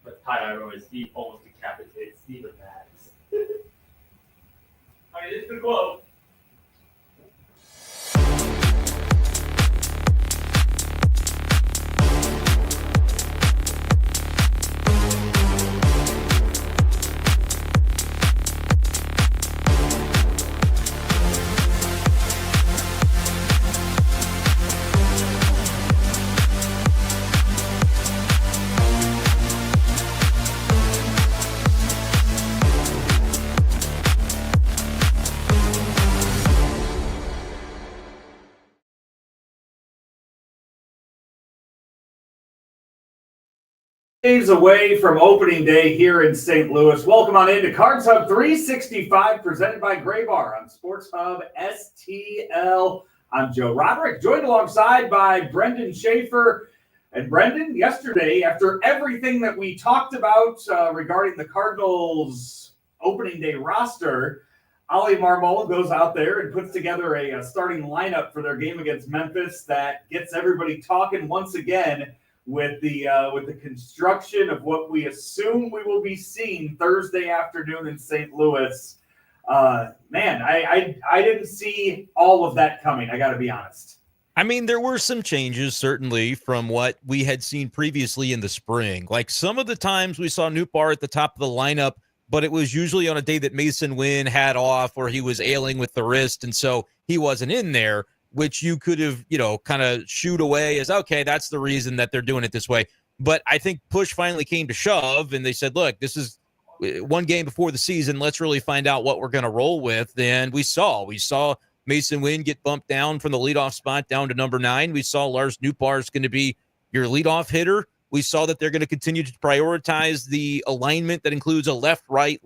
But Ty Iroh, he almost decapitated Steven Maddox. I mean, it's the quote. Days away from opening day here in St. Louis. Welcome on into Cards Hub 365, presented by Gray Bar on Sports Hub STL. I'm Joe Roderick, joined alongside by Brenden Schaeffer. And Brenden, yesterday, after everything that we talked about regarding the Cardinals' opening day roster, Ali Marmol goes out there and puts together a starting lineup for their game against Memphis that gets everybody talking once again with the construction of what we assume we will be seeing Thursday afternoon in St. Louis. Man, I didn't see all of that coming, I got to be honest. I mean, there were some changes, certainly, from what we had seen previously in the spring. Like some of the times we saw Newbar at the top of the lineup, but it was usually on a day that Mason Wynn had off or he was ailing with the wrist, and so he wasn't in there, which you could have, kind of shooed away as, okay, that's the reason that they're doing it this way. But I think push finally came to shove, and they said, look, this is one game before the season. Let's really find out what we're going to roll with. And we saw Mason Wynn get bumped down from the leadoff spot down to number 9. We saw Lars Nootbaar is going to be your leadoff hitter. We saw that they're going to continue to prioritize the alignment that includes a left-right,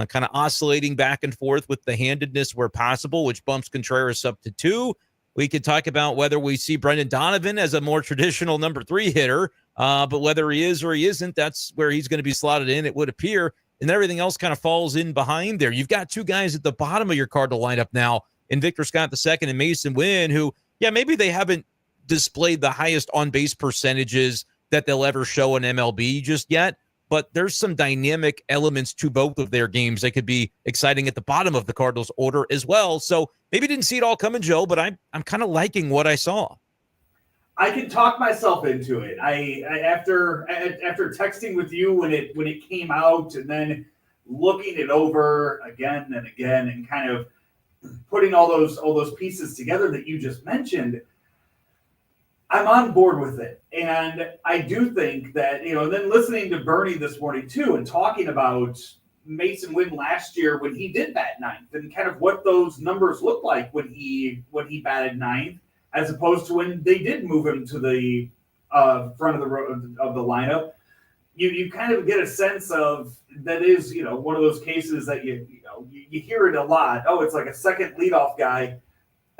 kind of oscillating back and forth with the handedness where possible, which bumps Contreras up to 2. We could talk about whether we see Brendan Donovan as a more traditional number 3 hitter, but whether he is or he isn't, that's where he's going to be slotted in, it would appear. And then everything else kind of falls in behind there. You've got 2 guys at the bottom of your Cardinal lineup now in Victor Scott II and Mason Wynn, who, maybe they haven't displayed the highest on-base percentages that they'll ever show in MLB just yet, but there's some dynamic elements to both of their games that could be exciting at the bottom of the Cardinals order as well. So maybe didn't see it all coming, Joe, but I'm kind of liking what I saw. I can talk myself into it. I after texting with you when it came out and then looking it over again and again and kind of putting all those pieces together that you just mentioned, I'm on board with it. And I do think that, then listening to Bernie this morning too and talking about Mason Wynn last year when he did bat 9th and kind of what those numbers look like when he batted 9th as opposed to when they did move him to the front of the lineup, you kind of get a sense of that is, one of those cases that you hear it a lot. Oh, it's like a second leadoff guy.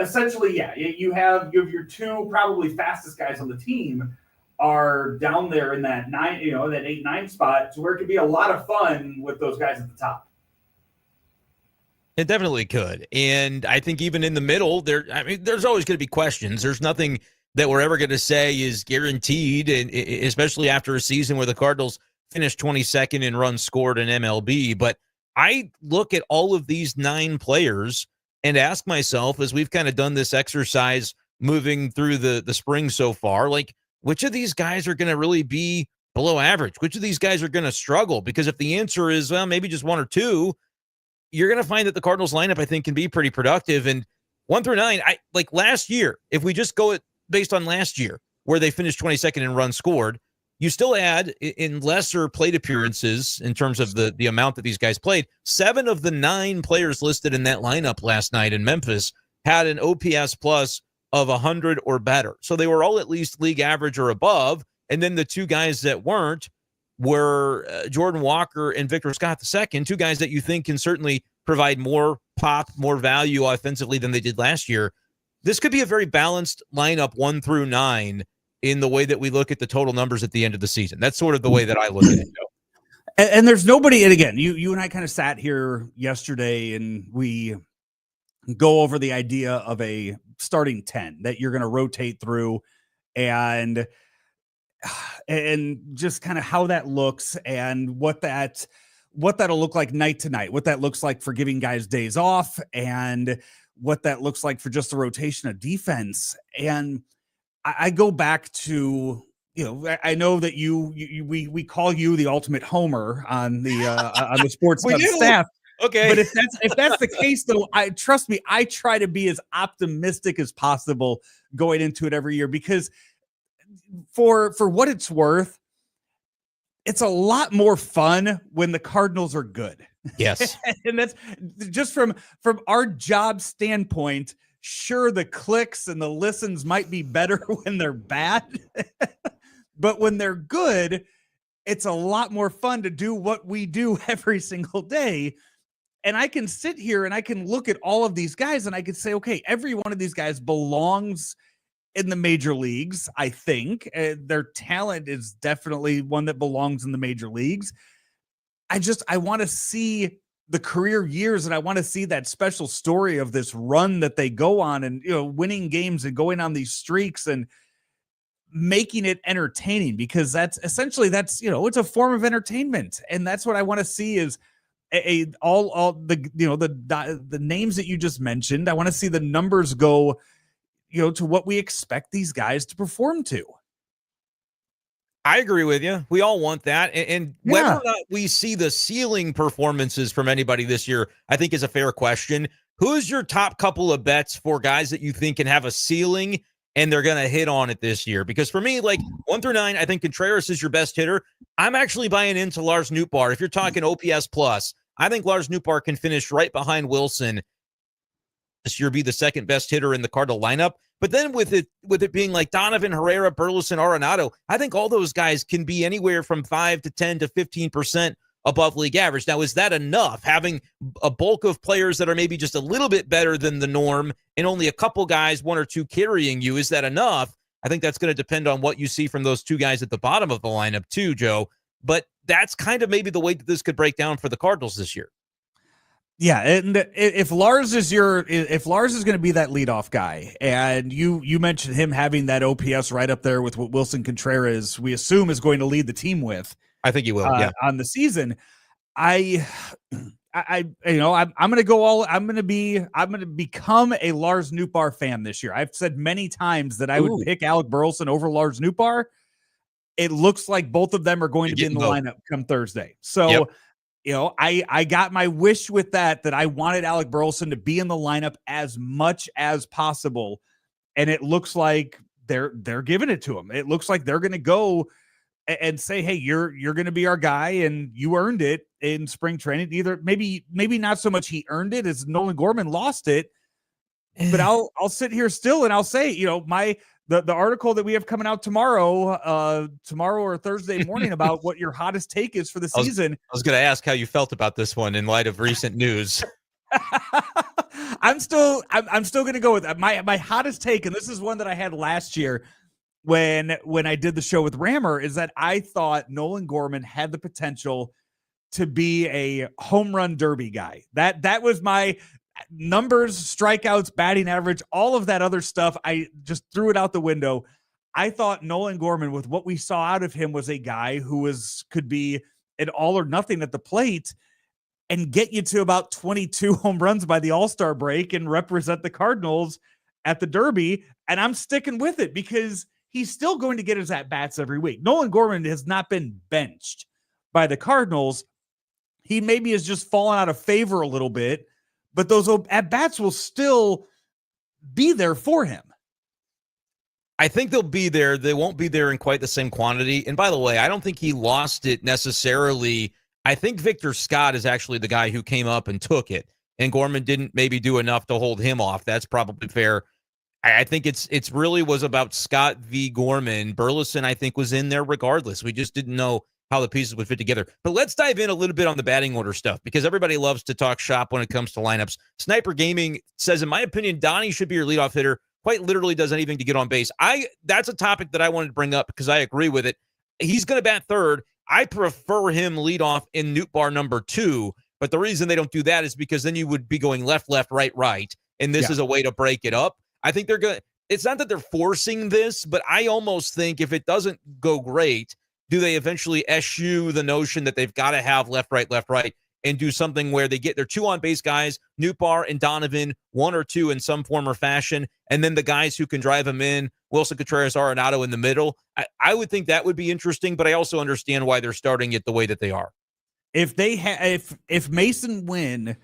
Essentially, yeah, you have your 2 probably fastest guys on the team are down there in that 9, that 8-9 spot, to where it could be a lot of fun with those guys at the top. It definitely could. And I think even in the middle, there's always going to be questions. There's nothing that we're ever going to say is guaranteed, and especially after a season where the Cardinals finished 22nd in runs scored in MLB. But I look at all of these 9 players and ask myself, as we've kind of done this exercise moving through the spring so far, like, which of these guys are going to really be below average? Which of these guys are going to struggle? Because if the answer is, well, maybe just 1 or 2, you're going to find that the Cardinals lineup, I think, can be pretty productive. And 1 through 9, like last year, if we just go based on last year, where they finished 22nd in runs scored, you still add in lesser plate appearances in terms of the amount that these guys played. 7 of the 9 players listed in that lineup last night in Memphis had an OPS plus of 100 or better. So they were all at least league average or above. And then the 2 guys that weren't were Jordan Walker and Victor Scott II, 2 guys that you think can certainly provide more pop, more value offensively than they did last year. This could be a very balanced lineup 1 through 9 in the way that we look at the total numbers at the end of the season. That's sort of the way that I look at it. And there's nobody, and again, you and I kind of sat here yesterday and we go over the idea of a starting 10 that you're going to rotate through. And and just kind of how that looks and what that'll look like night to night, what that looks like for giving guys days off, and what that looks like for just the rotation of defense. And I go back to, I know that we call you the ultimate homer on the sports Hub staff. Okay. But if that's the case, though, trust me, I try to be as optimistic as possible going into it every year, because for what it's worth, it's a lot more fun when the Cardinals are good. Yes. And that's just from our job standpoint. Sure, the clicks and the listens might be better when they're bad, but when they're good, it's a lot more fun to do what we do every single day. And I can sit here and I can look at all of these guys and I can say, okay, every one of these guys belongs in the major leagues. I think their talent is definitely one that belongs in the major leagues. I want to see the career years, and I want to see that special story of this run that they go on, and winning games and going on these streaks and making it entertaining, because that's essentially it's a form of entertainment. And that's what I want to see is all the names that you just mentioned. I want to see the numbers go to what we expect these guys to perform to. I agree with you. We all want that. And whether or not we see the ceiling performances from anybody this year, I think is a fair question. Who's your top couple of bets for guys that you think can have a ceiling and they're going to hit on it this year? Because for me, like 1 through 9, I think Contreras is your best hitter. I'm actually buying into Lars Nootbaar. If you're talking OPS plus, I think Lars Nootbaar can finish right behind Wilson this year, be the second best hitter in the Cardinal lineup. But then with it being like Donovan, Herrera, Burleson, Arenado, I think all those guys can be anywhere from 5 to 10 to 15% above league average. Now, is that enough? Having a bulk of players that are maybe just a little bit better than the norm and only a couple guys, 1 or 2 carrying you, is that enough? I think that's going to depend on what you see from those 2 guys at the bottom of the lineup too, Joe. But that's kind of maybe the way that this could break down for the Cardinals this year. Yeah, and if Lars is going to be that leadoff guy, and you mentioned him having that OPS right up there with what Wilson Contreras, we assume, is going to lead the team with, I think he will, on the season. I'm going to become a Lars Nootbaar fan this year. I've said many times that I would pick Alec Burleson over Lars Nootbaar. It looks like both of them are going to be in the lineup come Thursday. So. Yep. I got my wish with that I wanted Alec Burleson to be in the lineup as much as possible. And it looks like they're giving it to him. It looks like they're going to go and say, hey, you're going to be our guy, and you earned it in spring training. Either maybe not so much he earned it as Nolan Gorman lost it. But I'll sit here still and I'll say, the article that we have coming out tomorrow or Thursday morning about what your hottest take is for the season. I was going to ask how you felt about this one in light of recent news. I'm still going to go with that. My hottest take, and this is one that I had last year when I did the show with Rammer, is that I thought Nolan Gorman had the potential to be a home run derby guy. That was my numbers, strikeouts, batting average, all of that other stuff. I just threw it out the window. I thought Nolan Gorman, with what we saw out of him, was a guy who could be an all or nothing at the plate and get you to about 22 home runs by the All-Star break and represent the Cardinals at the Derby. And I'm sticking with it because he's still going to get his at-bats every week. Nolan Gorman has not been benched by the Cardinals. He maybe has just fallen out of favor a little bit, but those at-bats will still be there for him. I think they'll be there. They won't be there in quite the same quantity. And by the way, I don't think he lost it necessarily. I think Victor Scott is actually the guy who came up and took it, and Gorman didn't maybe do enough to hold him off. That's probably fair. I think it's really was about Scott v. Gorman. Burleson, I think, was in there regardless. We just didn't know how the pieces would fit together. But let's dive in a little bit on the batting order stuff, because everybody loves to talk shop when it comes to lineups. Sniper Gaming says, in my opinion, Donnie should be your leadoff hitter. Quite literally does anything to get on base. That's a topic that I wanted to bring up because I agree with it. He's going to bat third. I prefer him lead off in Nootbaar number 2. But the reason they don't do that is because then you would be going left, right. And this is a way to break it up. I think they're going it's not that they're forcing this, but I almost think if it doesn't go great, do they eventually eschew the notion that they've got to have left, right, and do something where they get their 2 on-base guys, Newbar and Donovan, 1 or 2 in some form or fashion, and then the guys who can drive them in, Wilson Contreras, Arenado in the middle. I would think that would be interesting, but I also understand why they're starting it the way that they are. If they if Mason Wynn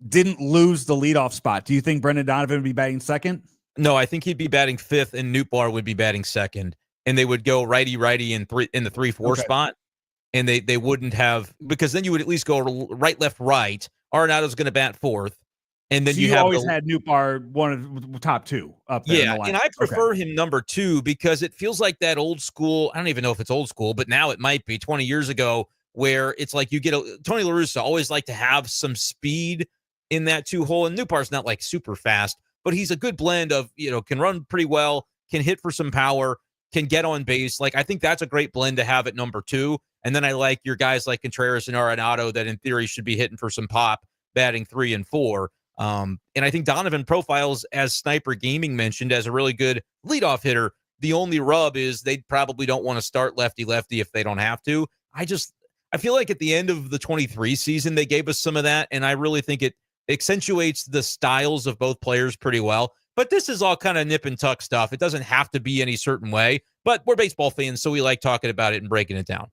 didn't lose the leadoff spot, do you think Brendan Donovan would be batting second? No, I think he'd be batting 5th, and Newbar would be batting 2nd, and they would go righty in the 3-4 spot. And they wouldn't have, because then you would at least go right, left, right. Arenado's going to bat 4th. And then so you always had Newbar one of the top 2 up there. Yeah, and I prefer him number 2 because it feels like that old school. I don't even know if it's old school, but now it might be 20 years ago where it's like you get Tony La Russa always like to have some speed in that 2 hole. And Newbar's not like super fast, but he's a good blend of, can run pretty well, can hit for some power, can get on base. Like, I think that's a great blend to have at number 2. And then I like your guys like Contreras and Arenado that in theory should be hitting for some pop, batting 3 and 4. And I think Donovan profiles, as Sniper Gaming mentioned, as a really good leadoff hitter. The only rub is they probably don't want to start lefty-lefty if they don't have to. I feel like at the end of the 23 season, they gave us some of that, and I really think it accentuates the styles of both players pretty well. But this is all kind of nip and tuck stuff. It doesn't have to be any certain way, but we're baseball fans, so we like talking about it and breaking it down.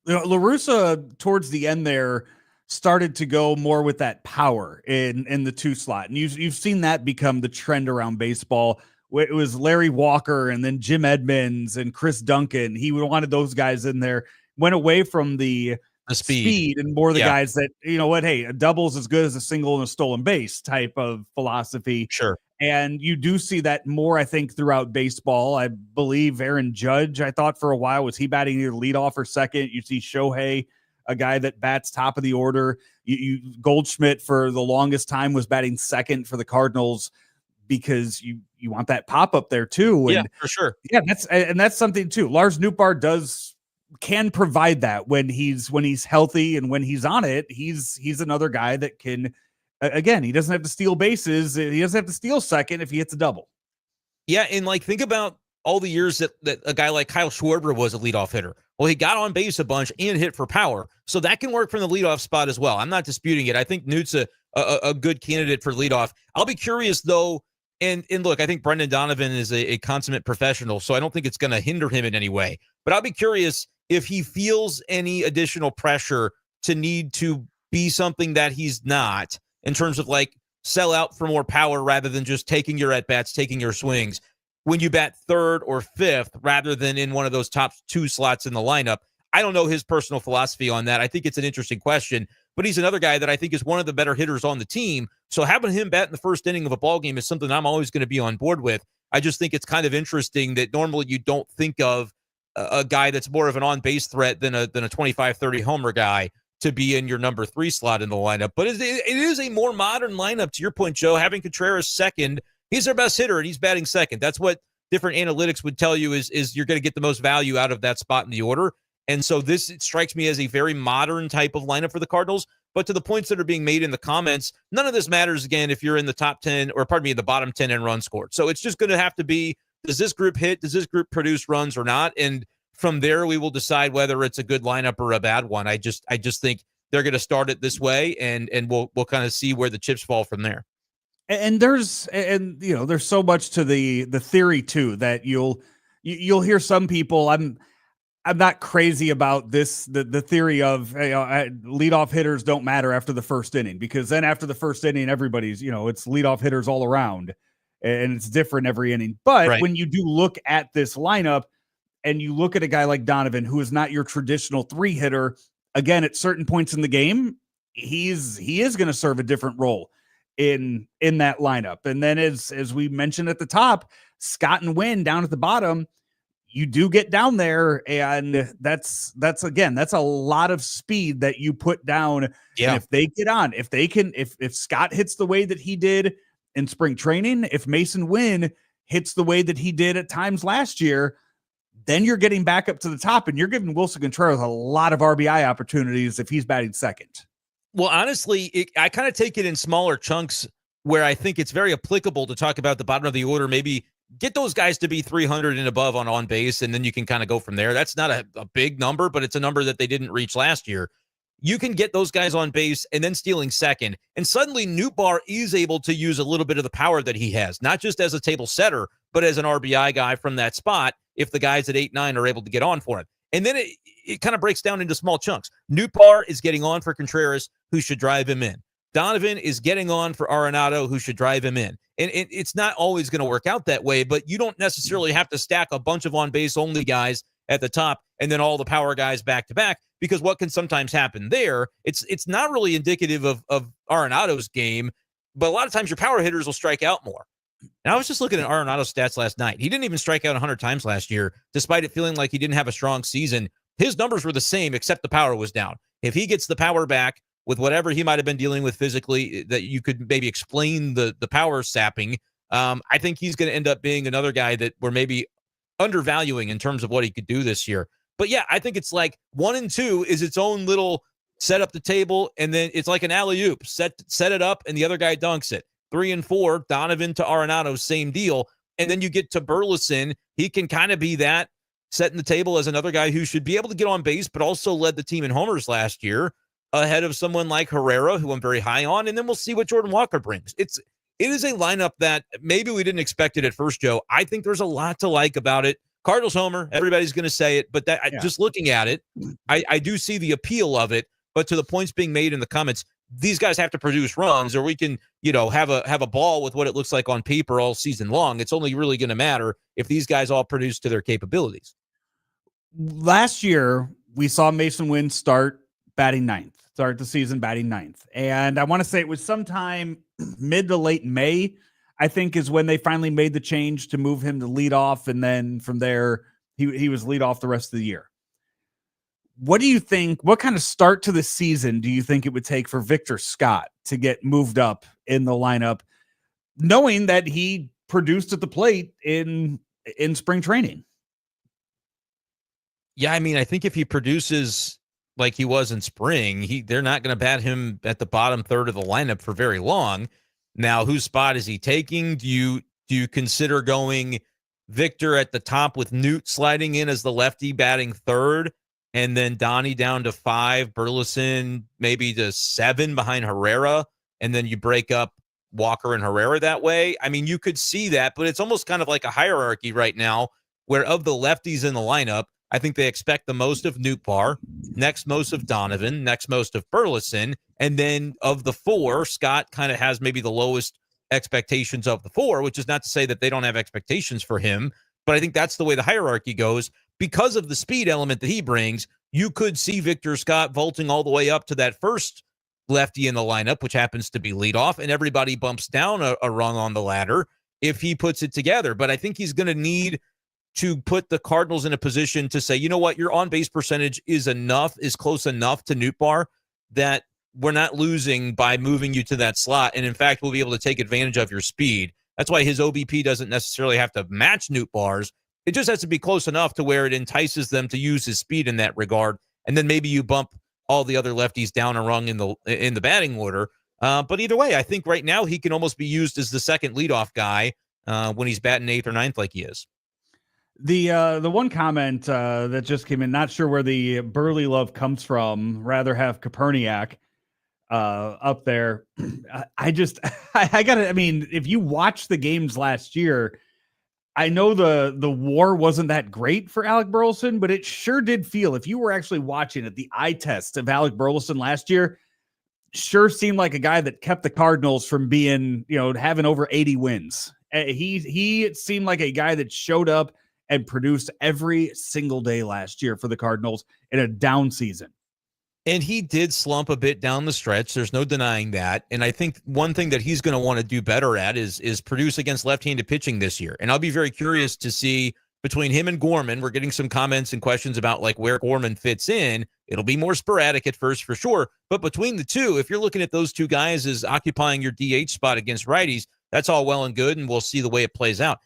La Russa towards the end there started to go more with that power in the 2 slot. And you've seen that become the trend around baseball. It was Larry Walker and then Jim Edmonds and Chris Duncan. He wanted those guys in there, went away from the speed and more the guys that, hey, a double is as good as a single and a stolen base type of philosophy. Sure. And you do see that more, I think, throughout baseball. I believe Aaron Judge, I thought for a while, was he batting either leadoff or second? You see Shohei, a guy that bats top of the order. Goldschmidt for the longest time was batting second for the Cardinals because you want that pop up there too. And for sure. Yeah, that's something too. Lars Nootbaar can provide that when he's healthy and when he's on it. He's another guy that can. Again, he doesn't have to steal bases. He doesn't have to steal second if he hits a double. Yeah, and think about all the years that a guy like Kyle Schwarber was a leadoff hitter. Well, he got on base a bunch and hit for power. So that can work from the leadoff spot as well. I'm not disputing it. I think Newt's a good candidate for leadoff. I'll be curious, though, and look, I think Brendan Donovan is a consummate professional, so I don't think it's going to hinder him in any way. But I'll be curious if he feels any additional pressure to need to be something that he's not, in terms of sell out for more power rather than just taking your at-bats, taking your swings when you bat 3rd or 5th rather than in one of those top 2 slots in the lineup. I don't know his personal philosophy on that. I think it's an interesting question, but he's another guy that I think is one of the better hitters on the team. So having him bat in the first inning of a ball game is something I'm always going to be on board with. I just think it's kind of interesting that normally you don't think of a guy that's more of an on-base threat than a 25-30 homer guy to be in your number 3 slot in the lineup. But it is a more modern lineup, to your point, Joe. Having Contreras second, he's their best hitter, and he's batting second. That's what different analytics would tell you is you're going to get the most value out of that spot in the order. And so it strikes me as a very modern type of lineup for the Cardinals. But to the points that are being made in the comments, none of this matters, again, if you're in the top 10, or pardon me, the bottom 10 in runs scored. So it's just going to have to be, does this group hit? Does this group produce runs or not? And from there, we will decide whether it's a good lineup or a bad one. I just think they're going to start it this way, and we'll kind of see where the chips fall from there. And there's so much to the theory too that you'll hear some people. I'm not crazy about this. The theory of leadoff hitters don't matter after the first inning, because then after the first inning, everybody's it's leadoff hitters all around, and it's different every inning. But when you do look at this lineup, and you look at a guy like Donovan, who is not your traditional 3 hitter. Again, at certain points in the game, he is going to serve a different role in that lineup. And then as we mentioned at the top, Scott and Wynn down at the bottom, you do get down there, and that's a lot of speed that you put down. Yeah. And if they get on, if Scott hits the way that he did in spring training, if Mason Wynn hits the way that he did at times last year, then you're getting back up to the top, and you're giving Wilson Contreras a lot of RBI opportunities if he's batting second. Well, honestly, I kind of take it in smaller chunks where I think it's very applicable to talk about the bottom of the order. Maybe get those guys to be 300 and above on base, and then you can kind of go from there. That's not a big number, but it's a number that they didn't reach last year. You can get those guys on base and then stealing second, and suddenly Nootbaar is able to use a little bit of the power that he has, not just as a table setter, but as an RBI guy from that spot if the guys at 8-9 are able to get on for him. And then it kind of breaks down into small chunks. Nootbaar is getting on for Contreras, who should drive him in. Donovan is getting on for Arenado, who should drive him in. And it's not always going to work out that way, but you don't necessarily have to stack a bunch of on-base only guys at the top and then all the power guys back-to-back, because what can sometimes happen there, it's not really indicative of Arenado's game, but a lot of times your power hitters will strike out more. And I was just looking at Arenado's stats last night. He didn't even strike out 100 times last year, despite it feeling like he didn't have a strong season. His numbers were the same, except the power was down. If he gets the power back with whatever he might have been dealing with physically, that you could maybe explain the power sapping, I think he's going to end up being another guy that we're maybe undervaluing in terms of what he could do this year. But yeah, I think it's like 1 and 2 is its own little set up the table, and then it's like an alley-oop. Set it up, and the other guy dunks it. 3 and 4, Donovan to Arenado, same deal. And then you get to Burleson. He can kind of be that, setting the table as another guy who should be able to get on base, but also led the team in homers last year, ahead of someone like Herrera, who I'm very high on. And then we'll see what Jordan Walker brings. It is a lineup that maybe we didn't expect it at first, Joe. I think there's a lot to like about it. Cardinals homer, everybody's going to say it, but just looking at it, I do see the appeal of it. But to the points being made in the comments, these guys have to produce runs, or we can, have a ball with what it looks like on paper all season long. It's only really going to matter if these guys all produce to their capabilities. Last year, we saw Mason Wynn start the season batting ninth. And I want to say it was sometime mid to late May, I think, is when they finally made the change to move him to lead off. And then from there, he was lead off the rest of the year. What do you think? What kind of start to the season do you think it would take for Victor Scott to get moved up in the lineup, knowing that he produced at the plate in spring training? Yeah, I mean, I think if he produces like he was in spring, they're not going to bat him at the bottom third of the lineup for very long. Now, whose spot is he taking? Do you consider going Victor at the top with Newt sliding in as the lefty batting third, and then Donnie down to 5, Burleson maybe to 7 behind Herrera, and then you break up Walker and Herrera that way? I mean, you could see that, but it's almost kind of like a hierarchy right now, where of the lefties in the lineup, I think they expect the most of Nootbaar, next most of Donovan, next most of Burleson, and then of the 4, Scott kind of has maybe the lowest expectations of the 4, which is not to say that they don't have expectations for him, but I think that's the way the hierarchy goes. Because of the speed element that he brings, you could see Victor Scott vaulting all the way up to that first lefty in the lineup, which happens to be leadoff, and everybody bumps down a rung on the ladder if he puts it together. But I think he's going to need to put the Cardinals in a position to say, you know what, your on-base percentage is close enough to Nootbaar that we're not losing by moving you to that slot. And in fact, we'll be able to take advantage of your speed. That's why his OBP doesn't necessarily have to match Nootbaar's. It just has to be close enough to where it entices them to use his speed in that regard. And then maybe you bump all the other lefties down a rung in the batting order. But either way, I think right now he can almost be used as the second leadoff guy when he's batting 8th or 9th like he is. The one comment that just came in, not sure where the Burley love comes from, rather have Koperniak up there. I mean, if you watch the games last year, I know the WAR wasn't that great for Alec Burleson, but it sure did feel, if you were actually watching it, the eye test of Alec Burleson last year sure seemed like a guy that kept the Cardinals from being, having over 80 wins. He seemed like a guy that showed up and produced every single day last year for the Cardinals in a down season. And he did slump a bit down the stretch. There's no denying that. And I think one thing that he's going to want to do better at is produce against left-handed pitching this year. And I'll be very curious to see between him and Gorman. We're getting some comments and questions about like where Gorman fits in. It'll be more sporadic at first for sure. But between the two, if you're looking at those two guys as occupying your DH spot against righties, that's all well and good. And we'll see the way it plays out.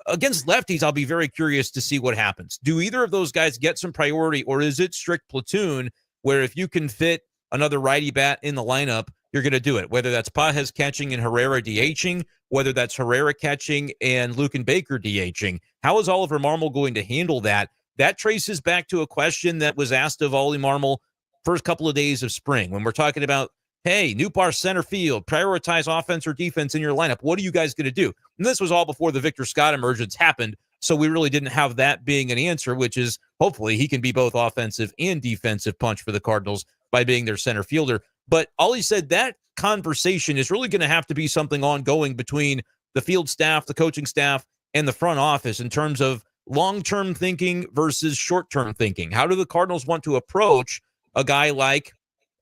Against lefties, I'll be very curious to see what happens. Do either of those guys get some priority, or is it strict platoon where if you can fit another righty bat in the lineup, you're going to do it, whether that's Pajes catching and Herrera DHing, whether that's Herrera catching and Luken Baker DHing. How is Oliver Marmol going to handle that? That traces back to a question that was asked of Ollie Marmol first couple of days of spring when we're talking about, hey, Newbar center field, prioritize offense or defense in your lineup. What are you guys going to do? And this was all before the Victor Scott emergence happened, so we really didn't have that being an answer, which is hopefully he can be both offensive and defensive punch for the Cardinals by being their center fielder. But Ollie said that conversation is really going to have to be something ongoing between the field staff, the coaching staff, and the front office in terms of long-term thinking versus short-term thinking. How do the Cardinals want to approach a guy like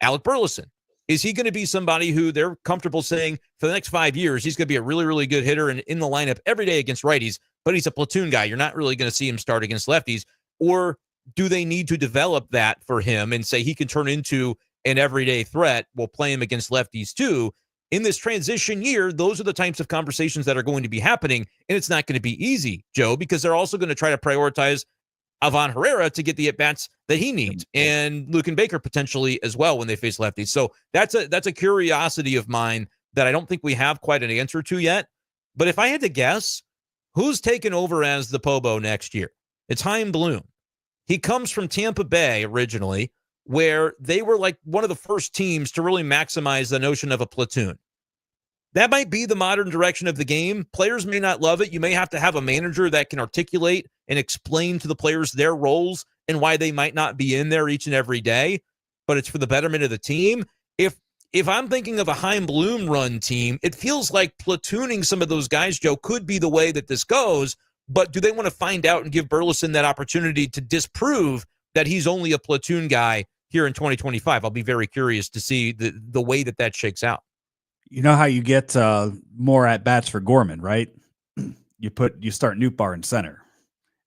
Alec Burleson? Is he going to be somebody who they're comfortable saying for the next 5 years, he's going to be a really, really good hitter and in the lineup every day against righties, but he's a platoon guy. You're not really going to see him start against lefties. Or do they need to develop that for him and say he can turn into an everyday threat? We'll play him against lefties too. In this transition year, those are the types of conversations that are going to be happening, and it's not going to be easy, Joe, because they're also going to try to prioritize Avon Herrera to get the at-bats that he needs, and Luken Baker potentially as well when they face lefties. So that's a curiosity of mine that I don't think we have quite an answer to yet. But if I had to guess, who's taken over as the Pobo next year? It's Chaim Bloom. He comes from Tampa Bay originally, where they were like one of the first teams to really maximize the notion of a platoon. That might be the modern direction of the game. Players may not love it. You may have to have a manager that can articulate and explain to the players their roles and why they might not be in there each and every day, but it's for the betterment of the team. If I'm thinking of a Chaim Bloom run team, it feels like platooning some of those guys, Joe, could be the way that this goes, but do they want to find out and give Burleson that opportunity to disprove that he's only a platoon guy here in 2025? I'll be very curious to see the way that shakes out. You know how you get more at bats for Gorman, right? You start Newbar in center,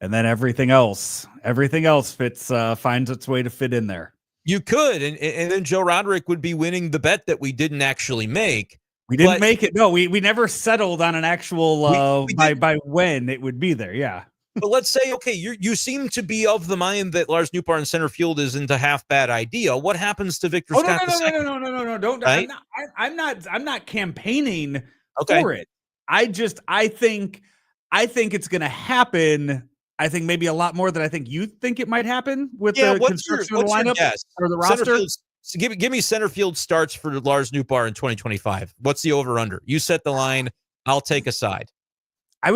and then everything else finds its way to fit in there. You could, and then Joe Roderick would be winning the bet that we didn't actually make. We didn't make it. No, we never settled on an actual by when it would be there. Yeah. But let's say, okay, you seem to be of the mind that Lars Newbar in center field isn't a half bad idea. What happens to Victor Scott? No. Don't. Right? I'm not campaigning for it. I think it's going to happen. I think maybe a lot more than I think you think it might happen with the construction of the lineup or the roster. Give me center field starts for Lars Newbar in 2025. What's the over under? You set the line. I'll take a side. I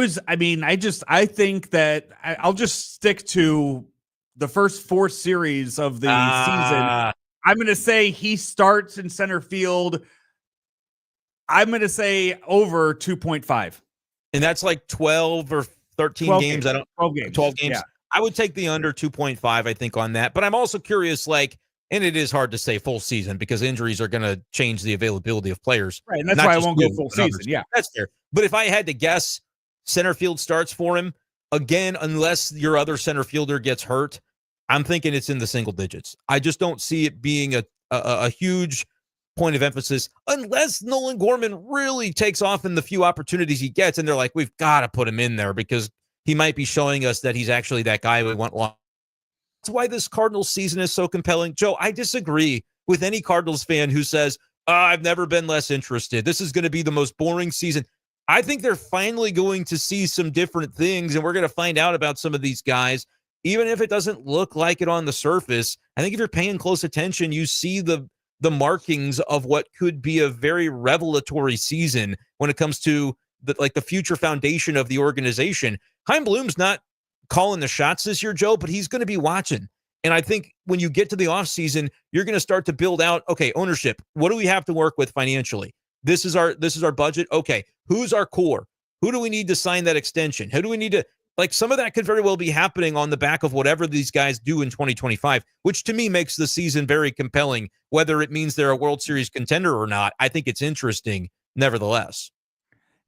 think that I'll just stick to the first 4 series of the season. I'm going to say he starts in center field. I'm going to say over 2.5. And that's like 12 or 13 games. 12 games. 12 games. Yeah. I would take the under 2.5, I think, on that. But I'm also curious, and it is hard to say full season because injuries are going to change the availability of players. Right. And that's why I won't go full season. Yeah. That's fair. But if I had to guess, center field starts for him, again, unless your other center fielder gets hurt, I'm thinking it's in the single digits. I just don't see it being a huge point of emphasis unless Nolan Gorman really takes off in the few opportunities he gets, and they're like, we've got to put him in there because he might be showing us that he's actually that guy we want long. That's why this Cardinals season is so compelling. Joe, I disagree with any Cardinals fan who says, I've never been less interested. This is going to be the most boring season. I think they're finally going to see some different things, and we're going to find out about some of these guys, even if it doesn't look like it on the surface. I think if you're paying close attention, you see the markings of what could be a very revelatory season when it comes to the future foundation of the organization. Chaim Bloom's not calling the shots this year, Joe, but he's going to be watching. And I think when you get to the offseason, you're going to start to build out, okay, ownership. What do we have to work with financially? This is our budget. Okay, who's our core? Who do we need to sign that extension? Who do we need to, some of that could very well be happening on the back of whatever these guys do in 2025, which to me makes the season very compelling, whether it means they're a World Series contender or not. I think it's interesting nevertheless.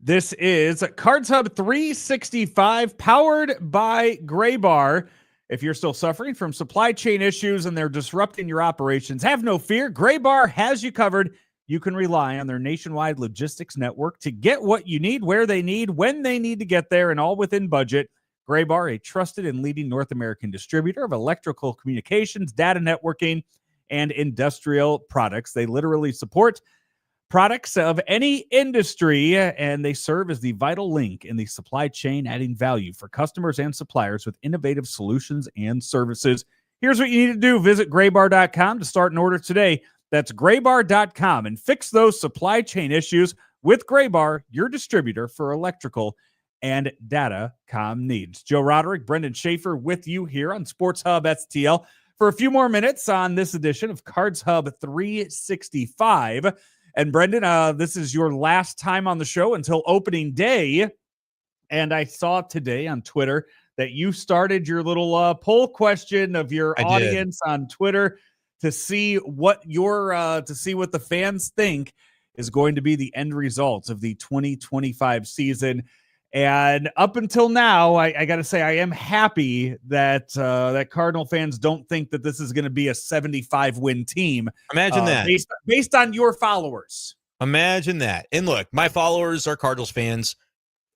This is Cards Hub 365 powered by Gray Bar. If you're still suffering from supply chain issues and they're disrupting your operations, have no fear. Gray Bar has you covered. You can rely on their nationwide logistics network to get what you need, where they need, when they need to get there, and all within budget. Gray Bar, a trusted and leading North American distributor of electrical communications, data networking, and industrial products. They literally support products of any industry, and they serve as the vital link in the supply chain, adding value for customers and suppliers with innovative solutions and services. Here's what you need to do. Visit graybar.com to start an order today. That's graybar.com, and fix those supply chain issues with Graybar, your distributor for electrical and data comm needs. Joe Roderick, Brenden Schaeffer with you here on Sports Hub STL for a few more minutes on this edition of Cards Hub 365. And Brenden, this is your last time on the show until opening day. And I saw today on Twitter that you started your little poll question of your audience on Twitter to see what the fans think is going to be the end result of the 2025 season. And up until now, I got to say, I am happy that that Cardinal fans don't think that this is going to be a 75-win team. Imagine that. Based on your followers. Imagine that. And look, my followers are Cardinals fans.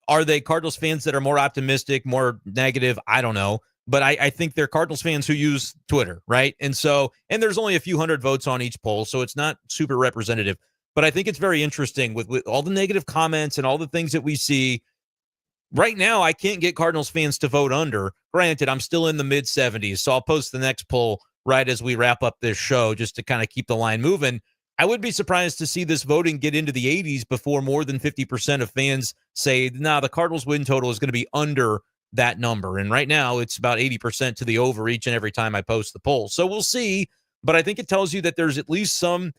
Are they Cardinals fans that are more optimistic, more negative? I don't know. But I think they're Cardinals fans who use Twitter, right? And there's only a few hundred votes on each poll, so it's not super representative. But I think it's very interesting with all the negative comments and all the things that we see. Right now, I can't get Cardinals fans to vote under. Granted, I'm still in the mid-70s, so I'll post the next poll right as we wrap up this show just to kind of keep the line moving. I would be surprised to see this voting get into the 80s before more than 50% of fans say, the Cardinals win total is going to be under that number. And right now, it's about 80% to the over each and every time I post the poll. So we'll see, but I think it tells you that there's at least some,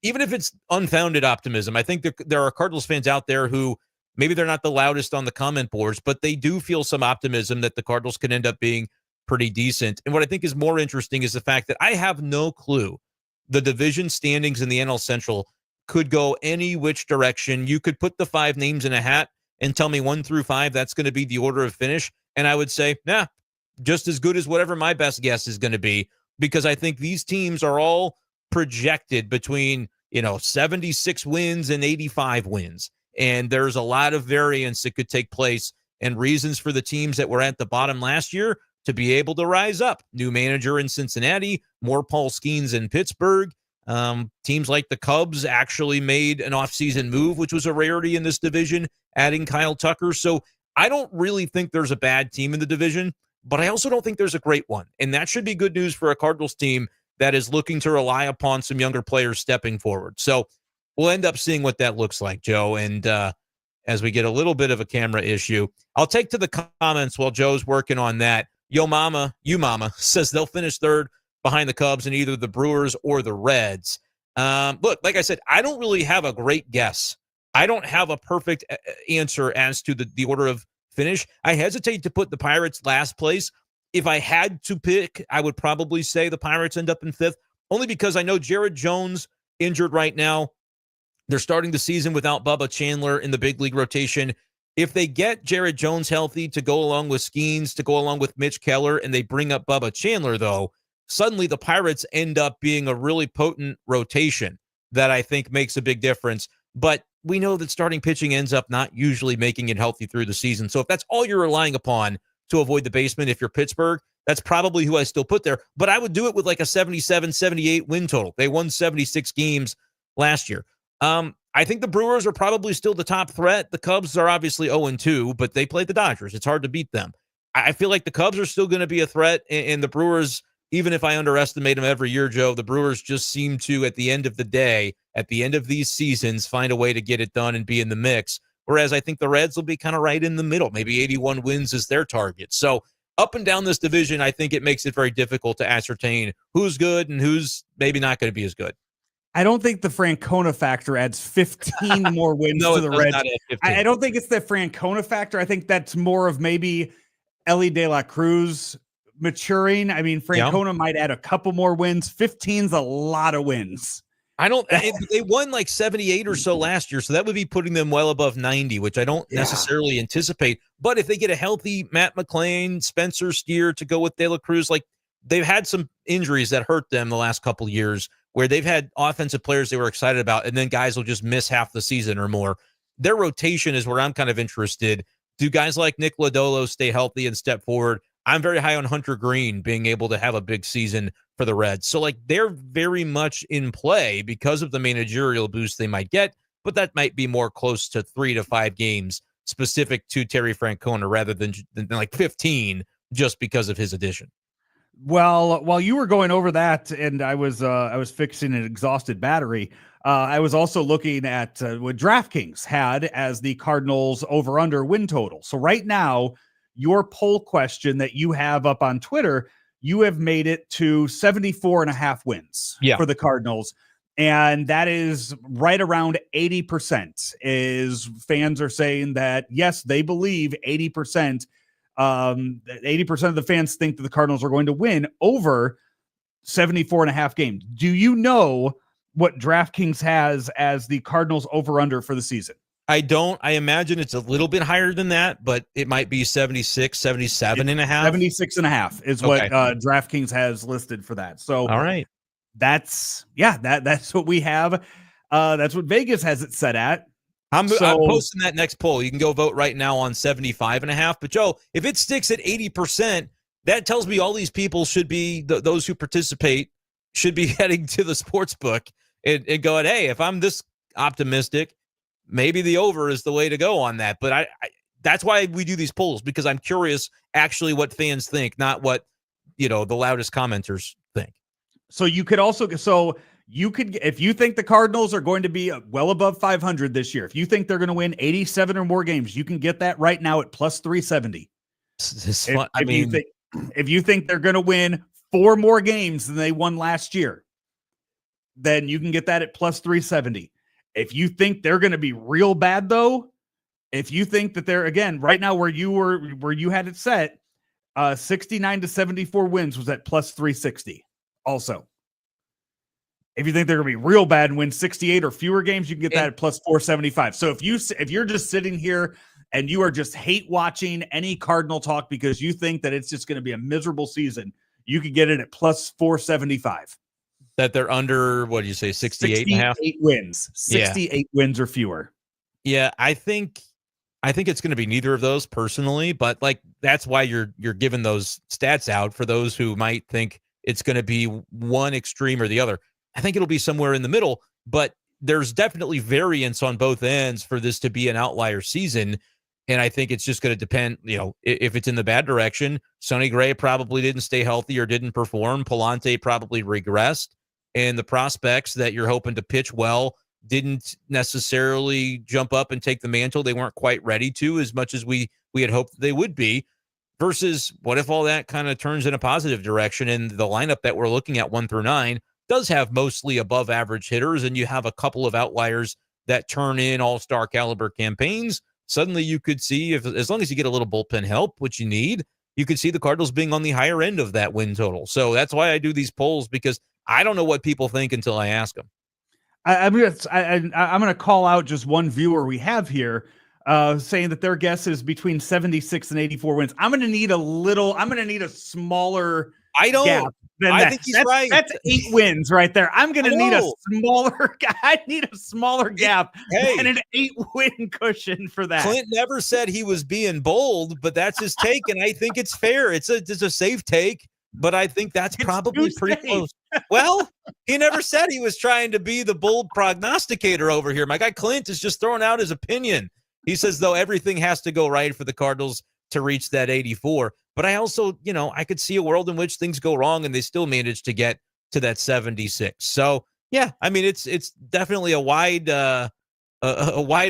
even if it's unfounded optimism, I think there are Cardinals fans out there who maybe they're not the loudest on the comment boards, but they do feel some optimism that the Cardinals can end up being pretty decent. And what I think is more interesting is the fact that I have no clue the division standings in the NL Central could go any which direction. You could put the 5 names in a hat and tell me 1 through 5, that's going to be the order of finish. And I would say, just as good as whatever my best guess is going to be, because I think these teams are all projected between, 76 wins and 85 wins. And there's a lot of variance that could take place and reasons for the teams that were at the bottom last year to be able to rise up. New manager in Cincinnati, more Paul Skeens in Pittsburgh. Teams like the Cubs actually made an offseason move, which was a rarity in this division, adding Kyle Tucker. So I don't really think there's a bad team in the division, but I also don't think there's a great one. And that should be good news for a Cardinals team that is looking to rely upon some younger players stepping forward. So we'll end up seeing what that looks like, Joe. And as we get a little bit of a camera issue, I'll take to the comments while Joe's working on that. Yo mama, you mama, says they'll finish third behind the Cubs in either the Brewers or the Reds. Look, like I said, I don't really have a great guess. I don't have a perfect answer as to the order of finish. I hesitate to put the Pirates last place. If I had to pick, I would probably say the Pirates end up in 5th, only because I know Jared Jones injured right now. They're starting the season without Bubba Chandler in the big league rotation. If they get Jared Jones healthy to go along with Skeens, to go along with Mitch Keller, and they bring up Bubba Chandler, though, suddenly the Pirates end up being a really potent rotation that I think makes a big difference. But we know that starting pitching ends up not usually making it healthy through the season. So if that's all you're relying upon to avoid the basement, if you're Pittsburgh, that's probably who I still put there. But I would do it with like a 77, 78 win total. They won 76 games last year. I think the Brewers are probably still the top threat. The Cubs are obviously 0-2, but they played the Dodgers. It's hard to beat them. I feel like the Cubs are still going to be a threat, and the Brewers, even if I underestimate them every year, Joe, the Brewers just seem to, at the end of the day, at the end of these seasons, find a way to get it done and be in the mix. Whereas I think the Reds will be kind of right in the middle. Maybe 81 wins is their target. So up and down this division, I think it makes it very difficult to ascertain who's good and who's maybe not going to be as good. I don't think the Francona factor adds 15 more wins to the Reds. I don't think it's the Francona factor. I think that's more of maybe Ellie De La Cruz maturing. I mean, Francona might add a couple more wins. 15's a lot of wins. They won like 78 or so last year, so that would be putting them well above 90, which I don't necessarily anticipate. But if they get a healthy Matt McClain, Spencer Steer to go with De La Cruz, like they've had some injuries that hurt them the last couple of years, where they've had offensive players they were excited about, and then guys will just miss half the season or more. Their rotation is where I'm kind of interested. Do guys like Nick Lodolo stay healthy and step forward? I'm very high on Hunter Green being able to have a big season for the Reds. So, like, they're very much in play because of the managerial boost they might get, but that might be more close to 3 to 5 games specific to Terry Francona rather than like 15 just because of his addition. Well, while you were going over that, and I was fixing an exhausted battery, I was also looking at what DraftKings had as the Cardinals over/under win total. So right now, your poll question that you have up on Twitter, you have made it to 74.5 wins for the Cardinals. And that is right around 80% is fans are saying that, yes, they believe 80%. 80% of the fans think that the Cardinals are going to win over 74.5 games. Do you know what DraftKings has as the Cardinals over/under for the season? I don't. I imagine it's a little bit higher than that, but it might be 76, 77.5. 76.5 is what DraftKings has listed for that. So, all right. That's what we have. That's what Vegas has it set at. I'm posting that next poll. You can go vote right now on 75.5. But Joe, if it sticks at 80%, that tells me all these people should be those who participate should be heading to the sports book and going, hey, if I'm this optimistic, maybe the over is the way to go on that. But I that's why we do these polls, because I'm curious actually what fans think, not what the loudest commenters think. So you could also if you think the Cardinals are going to be well above 500 this year, if you think they're going to win 87 or more games, you can get that right now at plus 370. If you think they're going to win 4 more games than they won last year, then you can get that at plus 370. If you think they're going to be real bad, though, if you think that they're, again, right now where you had it set, 69 to 74 wins was at plus 360. Also, if you think they're going to be real bad and win 68 or fewer games, you can get that at plus 475. So if you're just sitting here and you are just hate watching any Cardinal talk because you think that it's just going to be a miserable season, you could get it at plus 475. That they're under, what do you say, 68.5 wins, 68 wins or fewer. Yeah, I think it's going to be neither of those personally, but like that's why you're giving those stats out for those who might think it's going to be one extreme or the other. I think it'll be somewhere in the middle, but there's definitely variance on both ends for this to be an outlier season. And I think it's just going to depend, if it's in the bad direction. Sonny Gray probably didn't stay healthy or didn't perform. Palante probably regressed. And the prospects that you're hoping to pitch well didn't necessarily jump up and take the mantle. They weren't quite ready to, as much as we had hoped they would be. Versus what if all that kind of turns in a positive direction and the lineup that we're looking at 1 through 9 does have mostly above average hitters, and you have a couple of outliers that turn in all-star caliber campaigns. Suddenly you could see, as long as you get a little bullpen help, which you need, you could see the Cardinals being on the higher end of that win total. So that's why I do these polls, because I don't know what people think until I ask them. I'm going to call out just one viewer we have here saying that their guess is between 76 and 84 wins. I'm going to need a smaller gap. I think he's right. That's 8 wins right there. I'm going to need a smaller. I need a smaller gap and an 8-win cushion for that. Clint never said he was being bold, but that's his take, and I think it's fair. It's a safe take, but I think that's probably pretty close. Well, he never said he was trying to be the bold prognosticator over here. My guy Clint is just throwing out his opinion. He says, though, everything has to go right for the Cardinals to reach that 84. But I also, I could see a world in which things go wrong and they still manage to get to that 76. So, yeah, I mean, it's definitely a wide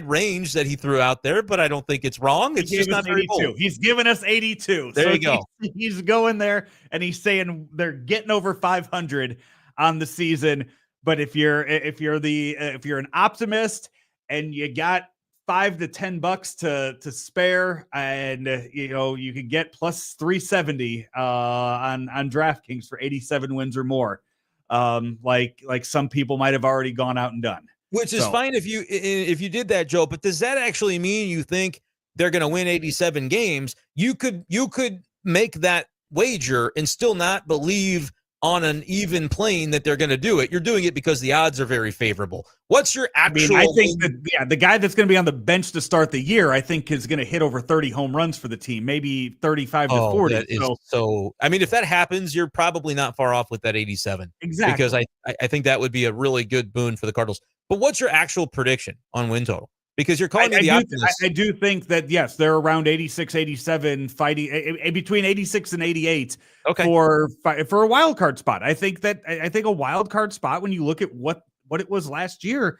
range that he threw out there, but I don't think it's wrong. It's just not very bold. He's given us 82. There you go. He's going there, and he's saying they're getting over 500 on the season. But if you're an optimist and you got $5 to $10 to spare, and you can get plus 370 on DraftKings for 87 wins or more, like some people might have already gone out and done. Which is fine if you did that, Joe. But does that actually mean you think they're going to win 87 games? You could make that wager and still not believe on an even plane that they're going to do it. You're doing it because the odds are very favorable. What's your actual? I think that the guy that's going to be on the bench to start the year, I think, is going to hit over 30 home runs for the team, maybe 35 to 40. That is so. I mean, if that happens, you're probably not far off with that 87. Exactly. Because I think that would be a really good boon for the Cardinals. But what's your actual prediction on win total? Because you're calling me the optimist. I do think that, yes, they're around 86, 87, fighting between 86 and 88 for a wild card spot. I think a wild card spot, when you look at what it was last year,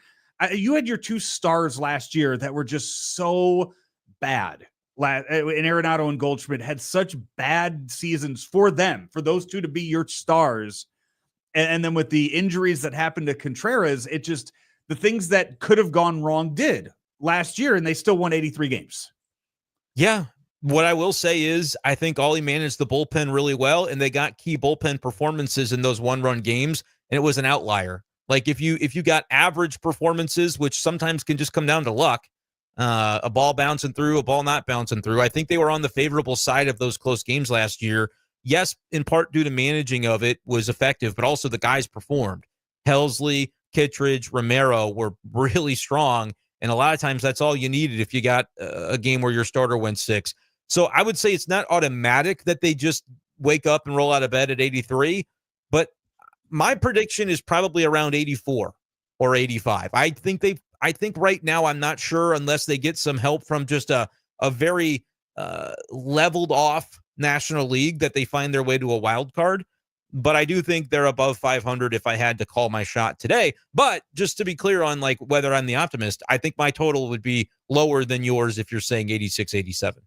you had your two stars last year that were just so bad. And Arenado and Goldschmidt had such bad seasons for those two to be your stars. And then with the injuries that happened to Contreras, it just, the things that could have gone wrong did last year, and they still won 83 games. Yeah. What I will say is I think Ollie managed the bullpen really well, and they got key bullpen performances in those one-run games, and it was an outlier. Like if you got average performances, which sometimes can just come down to luck, a ball bouncing through, a ball not bouncing through, I think they were on the favorable side of those close games last year. Yes, in part due to managing of it was effective, but also the guys performed. Helsley, Kittredge, Romero were really strong. And a lot of times that's all you needed if you got a game where your starter went 6. So I would say it's not automatic that they just wake up and roll out of bed at 83, but my prediction is probably around 84 or 85. I think right now, I'm not sure unless they get some help from just a very leveled off National League that they find their way to a wild card. But I do think they're above 500 if I had to call my shot today. But just to be clear on like whether I'm the optimist, I think my total would be lower than yours if you're saying 86, 87.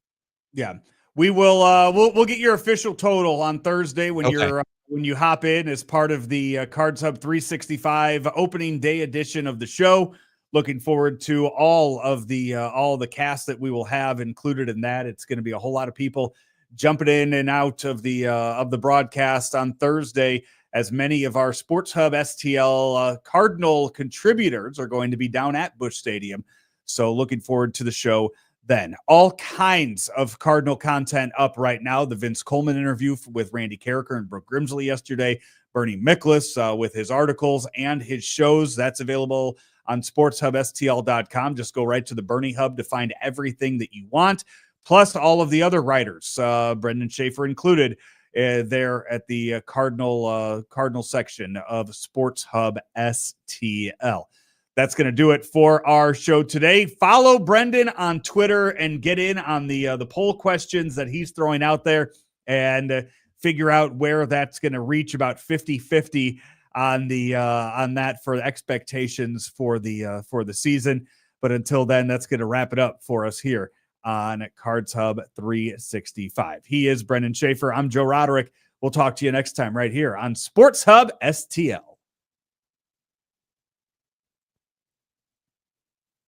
Yeah, we will. We'll get your official total on Thursday when you hop in as part of the Cards Hub 365 opening day edition of the show. Looking forward to all the cast that we will have included in that. It's going to be a whole lot of people jumping in and out of the broadcast on Thursday, as many of our Sports Hub STL Cardinal contributors are going to be down at Busch Stadium. So looking forward to the show then. All kinds of Cardinal content up right now. The Vince Coleman interview with Randy Carricker and Brooke Grimsley yesterday. Bernie Miklasz with his articles and his shows. That's available on sportshubstl.com. Just go right to the Bernie Hub to find everything that you want. Plus all of the other writers, Brenden Schaeffer included, there at the Cardinal section of Sports Hub STL. That's going to do it for our show today. Follow Brenden on Twitter and get in on the poll questions that he's throwing out there, and figure out where that's going to reach about 50-50 on that for expectations for the season. But until then, that's going to wrap it up for us here on Cards Hub 365. He is Brenden Schaeffer. I'm Joe Roderick. We'll talk to you next time right here on Sports Hub STL.